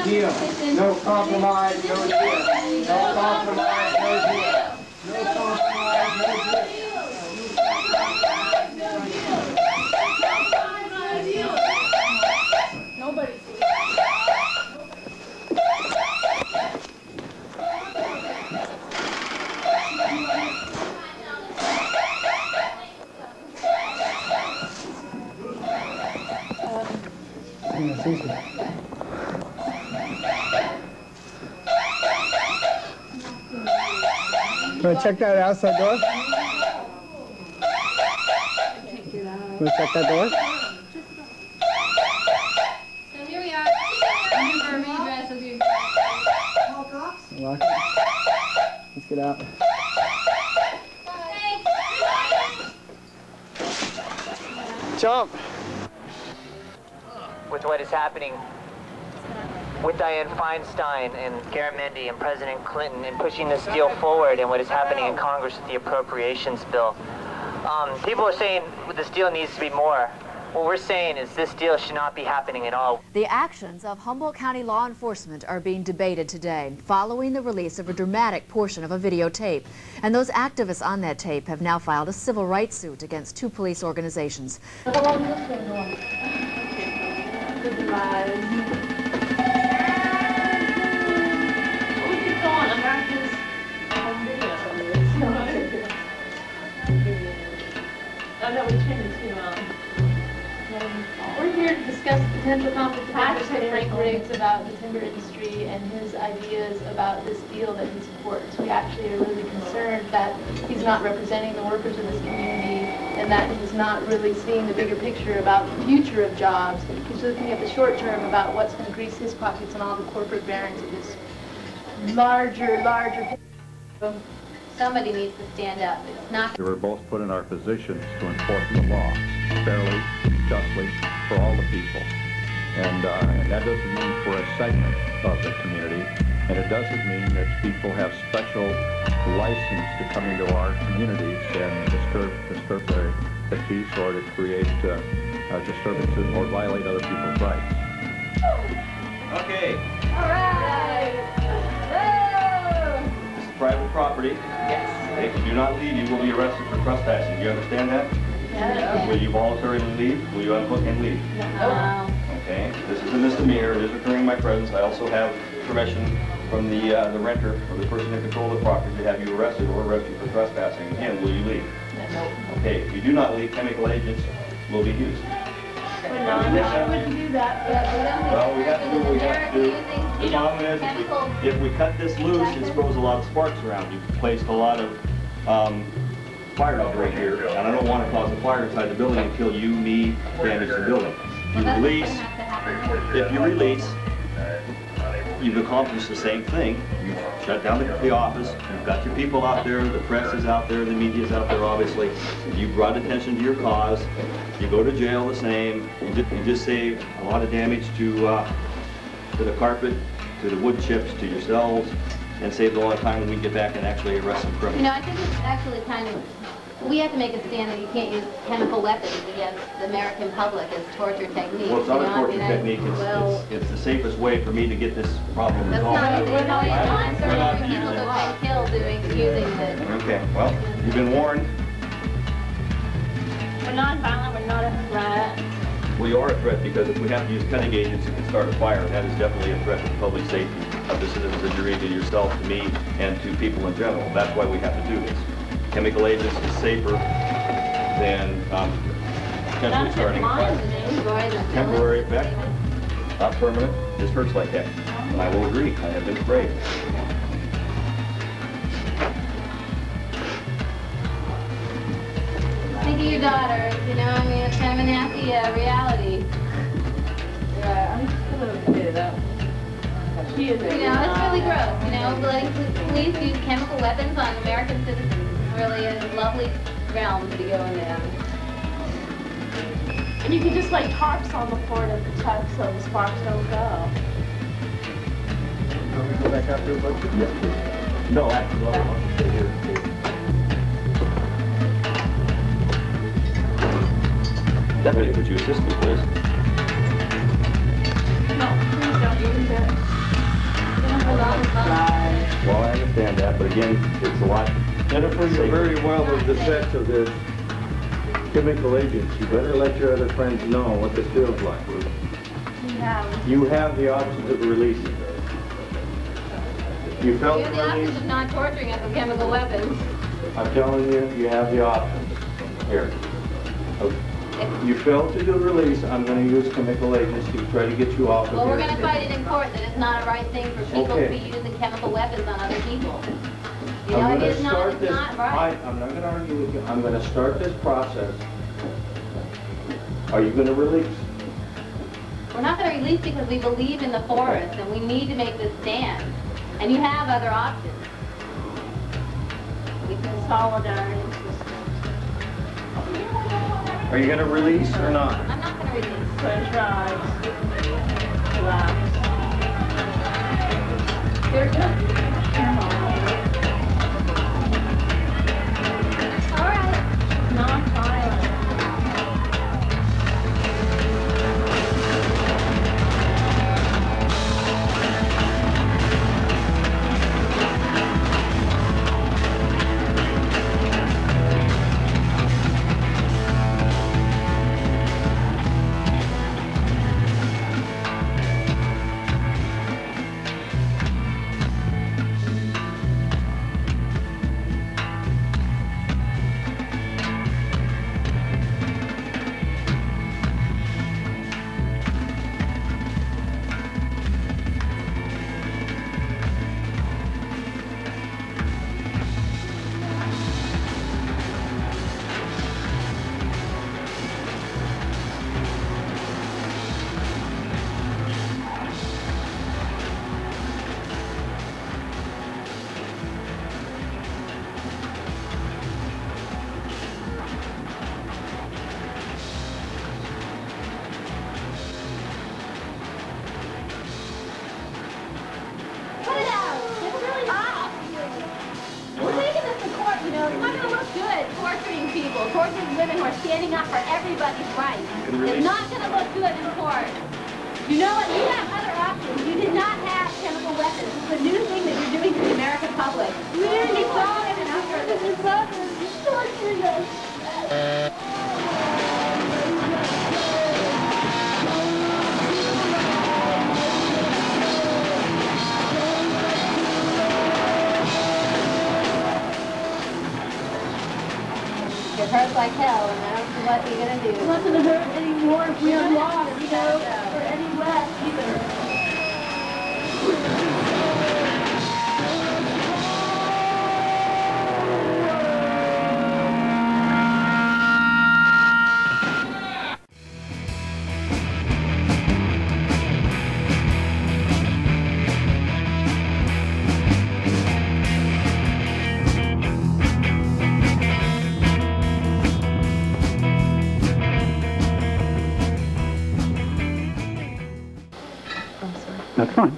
deal. No compromise, no deal. No compromise, no deal. No compromise, no deal. Nobody. Excuse me. Want to check that outside door? Want to check that door? So here we are. Looking for a redress of your... Lock it. Let's get out. Jump! With what is happening with Dianne Feinstein and Garamendi and President Clinton and pushing this deal forward and what is happening in Congress with the appropriations bill. People are saying this deal needs to be more. What we're saying is this deal should not be happening at all. The actions of Humboldt County law enforcement are being debated today following the release of a dramatic portion of a videotape. And those activists on that tape have now filed a civil rights suit against 2 police organizations. How long is this thing going? Good demise. We keep going. America's home video. Oh, no, we changed it to, we're here to discuss the potential conflict of interest with Frank Riggs about the timber industry and his ideas about this deal that he supports. We actually are really concerned that he's not representing the workers of this community and that he's not really seeing the bigger picture about the future of jobs. He's looking at the short term about what's going to grease his pockets and all the corporate barons of this larger picture. Somebody needs to stand up. It's not. We were both put in our positions to enforce the law fairly, justly, for all the people. And that doesn't mean for a segment of the community. And it doesn't mean that people have special license to come into our communities and disturb the peace or to create disturbances or violate other people's rights. Okay. All right. This is private property. Yes. If you do not leave, you will be arrested for trespassing. Do you understand that? Yeah. Will you voluntarily leave? Will you unhook and leave? No. Okay. This is a misdemeanor. It is occurring in my presence. I also have permission from the renter or the person in control of the property to have you arrested or arrest you for trespassing. Again, will you leave? No. Okay. If you do not leave, chemical agents will be used. I wouldn't do that. Well, we have to do what we have to do. The problem is, if we cut this loose, it throws a lot of sparks around. You've placed a lot of fire right here, and I don't want to cause a fire inside the building until you, me, damage the building. If you release, you've accomplished the same thing. You've shut down the office, you've got your people out there, the press is out there, the media is out there, obviously. You've brought attention to your cause. You go to jail the same. You just save a lot of damage to the carpet, to the wood chips, to yourselves, and saved a lot of time when we get back and actually arrest some criminals. You know, I think it's actually kind of, we have to make a stand that you can't use chemical weapons against the American public as torture techniques. Well, it's not a torture technique. It's the safest way for me to get this problem resolved. That's not I'm sorry, people who have been killed using this. Okay, well, you've been warned. We're non-violent, we're not a threat. Well, you are a threat because if we have to use cutting agents, it can start a fire. That is definitely a threat to public safety of the citizens of Eureka, to yourself, to me, and to people in general. That's why we have to do this. Chemical agents is safer than potentially starting a fire. Temporary effect, not permanent. This hurts like heck. And I will agree, I have been sprayed. Think of your daughter, you know, I mean, it's kind of a nasty reality. Yeah, I'm just gonna get it up. She is, You know, it's really gross, you know, like, police use chemical weapons on American citizens. It's really a lovely realm to be going down. And you can just lay tarps on the floor to protect so the sparks don't go. Can we go back after a bunch of... Yes, please. No, actually, I'll stay here. Deputy, would you assist me, please? No, please don't use it. Well, I understand that, but again, it's a lot. Jennifer, you're very well of the effects of this chemical agents. You better let your other friends know what this feels like. You have the options of releasing. You felt You have the options of not torturing us with chemical weapons. I'm telling you, you have the options. Here. If you fail to do release, I'm going to use chemical agents to try to get you off of Well, here. we're going to fight it in court that it's not a right thing for people Okay. to be using chemical weapons on other people. You I'm know, going it to is not, start it's this. not right. I'm not going to argue with you. I'm going to start this process. Are you going to release? We're not going to release because we believe in the forest and we need to make this stand. And you have other options. We can solidarity. Are you going to release or not? I'm not going to release. Close your eyes. Relax. You're good. All right. Non-violent. Put it out. It's really hot. We're taking this to court, you know. It's not going to look good torturing people, torturing women who are standing up for everybody's rights. It's not going to look good in court. You know what? You have other options. You did not have chemical weapons. It's a new thing that you're doing to the American public. Keep going and after this is torturing us. It hurts like hell, and I don't know what you're going to do. It's not going to hurt anymore if we unlock, you know, or any less either. That's fine.